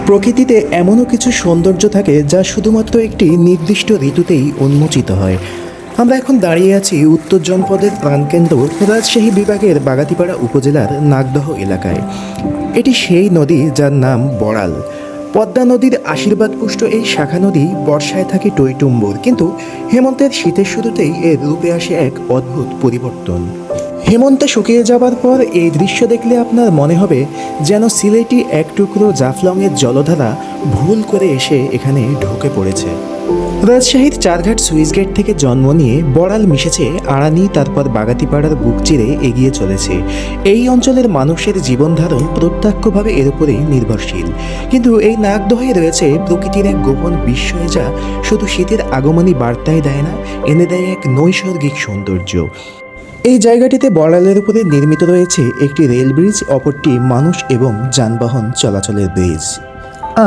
প্রকৃতিতে এমনও কিছু সৌন্দর্য থাকে যা শুধুমাত্র একটি নির্দিষ্ট ঋতুতেই উন্মোচিত হয়। আমরা এখন দাঁড়িয়ে আছি উত্তর জনপদের প্রাণকেন্দ্র রাজশাহী বিভাগের বাগাতিপাড়া উপজেলার নাগদহ এলাকায়। এটি সেই নদী যার নাম বড়াল। পদ্মা নদীর আশীর্বাদপুষ্ট এই শাখা নদী বর্ষায় থাকে টইটুম্বর, কিন্তু হেমন্তের শীতের শুরুতেই এর রূপে আসে এক অদ্ভুত পরিবর্তন। হেমন্তে শুকিয়ে যাবার পর এই দৃশ্য দেখলে আপনার মনে হবে যেন সিলেটি এক টুকরো জাফলংয়ের জলধারা ভুল করে এসে এখানে ঢুকে পড়েছে। রাজশাহীর চারঘাট সুইচ গেট থেকে জন্ম নিয়ে বড়াল মিশেছে আড়ানি, তারপর বাগাতিপাড়ার বুক চিরে এগিয়ে চলেছে। এই অঞ্চলের মানুষের জীবনধারণ প্রত্যক্ষভাবে এর উপরেই নির্ভরশীল। কিন্তু এই নাগদহে রয়েছে প্রকৃতির এক গোপন বিস্ময় যা শুধু শীতের আগমনী বার্তায় দেয় না, এনে দেয় এক নৈসর্গিক সৌন্দর্য। এই জায়গাটিতে বড়ালের উপরে নির্মিত রয়েছে একটি রেল ব্রিজ, অপরটি মানুষ এবং যানবাহন চলাচলের ব্রিজ।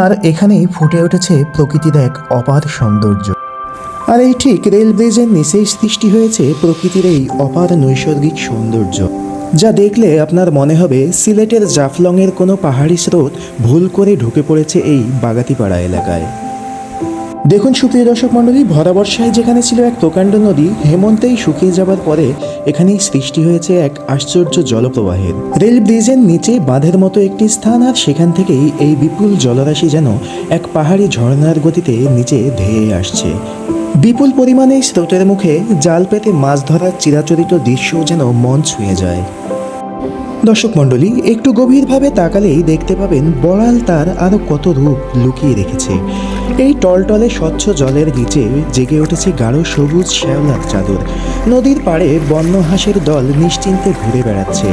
আর এখানেই ফুটে উঠেছে প্রকৃতির এক অপার সৌন্দর্য। আর এই ঠিক রেল ব্রিজের নিচেই সৃষ্টি হয়েছে প্রকৃতির এই অপার নৈসর্গিক সৌন্দর্য, যা দেখলে আপনার মনে হবে সিলেটের জাফলংয়ের কোনো পাহাড়ি স্রোত ভুল করে ঢুকে পড়েছে এই বাগাতিপাড়া এলাকায়। দেখুন সুপ্রিয় দর্শক মণ্ডলী, ভরা বর্ষায় যেখানে ছিল এক প্রকাণ্ড নদী, হেমন্তেই শুকিয়ে যাবার পরে এখানেই সৃষ্টি হয়েছে এক আশ্চর্য জলপ্রবাহের। রেল ব্রিজের নিচে বাঁধের মতো একটি স্থান, আর সেখান থেকেই এই বিপুল জলরাশি যেন এক পাহাড়ি ঝর্ণার গতিতে নিচে ধেয়ে আসছে। বিপুল পরিমাণে স্রোতের মুখে জাল পেতে মাছ ধরার চিরাচরিত দৃশ্য যেন মন ছুঁয়ে যায়। দর্শক মণ্ডলী, একটু গভীরভাবে তাকালেই দেখতে পাবেন বড়াল তার আরও কত রূপ লুকিয়ে রেখেছে। এই টলটলে স্বচ্ছ জলের নিচে জেগে উঠেছে গাঢ় সবুজ শ্যাওলার চাদর। নদীর পাড়ে বন্য হাঁসের দল নিশ্চিন্তে ঘুরে বেড়াচ্ছে।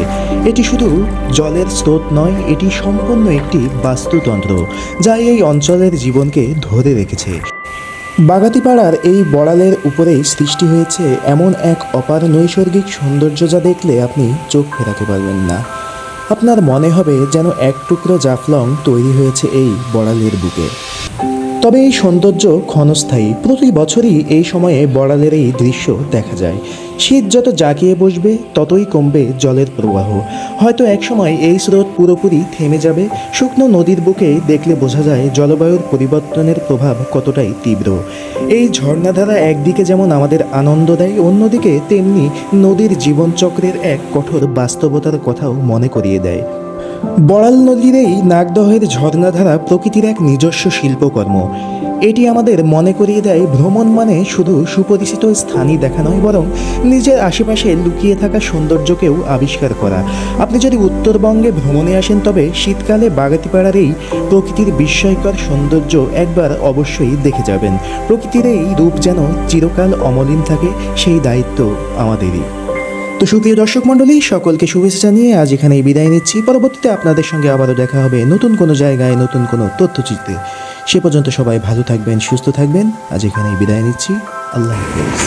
এটি শুধু জলের স্রোত নয়, এটি সম্পূর্ণ একটি বাস্তুতন্ত্র যা এই অঞ্চলের জীবনকে ধরে রেখেছে। বাগাতিপাড়ার এই বড়ালের উপরেই সৃষ্টি হয়েছে এমন এক অপার নৈসর্গিক সৌন্দর্য যা দেখলে আপনি চোখ ফেরাতে পারবেন না। আপনার মনে হবে যেন এক টুকরো জাফলং তৈরি হয়েছে এই বড়ালের বুকে। তবে এই সৌন্দর্য ক্ষণস্থায়ী। প্রতি বছরই এই সময়ে বড়ালের এই দৃশ্য দেখা যায়। শীত যত জাঁকিয়ে বসবে ততই কমবে জলের প্রবাহ। হয়তো একসময় এই স্রোত পুরোপুরি থেমে যাবে। শুকনো নদীর বুকে দেখলে বোঝা যায় জলবায়ুর পরিবর্তনের প্রভাব কতটাই তীব্র। এই ঝর্ণাধারা একদিকে যেমন আমাদের আনন্দ দেয়, অন্যদিকে তেমনি নদীর জীবনচক্রের এক কঠোর বাস্তবতার কথাও মনে করিয়ে দেয়। বড়াল নদীর এই নাগদহের ঝর্ণাধারা প্রকৃতির এক নিজস্ব শিল্পকর্ম। এটি আমাদের মনে করিয়ে দেয় ভ্রমণ মানে শুধু সুপরিচিত স্থানই দেখা নয়, বরং নিজের আশেপাশে লুকিয়ে থাকা সৌন্দর্যকেও আবিষ্কার করা। আপনি যদি উত্তরবঙ্গে ভ্রমণে আসেন তবে শীতকালে বাগাতিপাড়ার এই প্রকৃতির বিস্ময়কর সৌন্দর্য একবার অবশ্যই দেখে যাবেন। প্রকৃতির এই রূপ যেন চিরকাল অমলিন থাকে, সেই দায়িত্ব আমাদেরই। তো সুপ্রিয় দর্শক মণ্ডলী, সকলকে শুভেচ্ছা জানিয়ে আজ এখানেই বিদায় নিচ্ছি। পরবর্তীতে আপনাদের সঙ্গে আবারও দেখা হবে নতুন কোনো জায়গায়, নতুন কোনো তথ্যচিত্রে। সে পর্যন্ত সবাই ভালো থাকবেন, সুস্থ থাকবেন। আজ এখানেই বিদায় নিচ্ছি। আল্লাহ হাফেজ।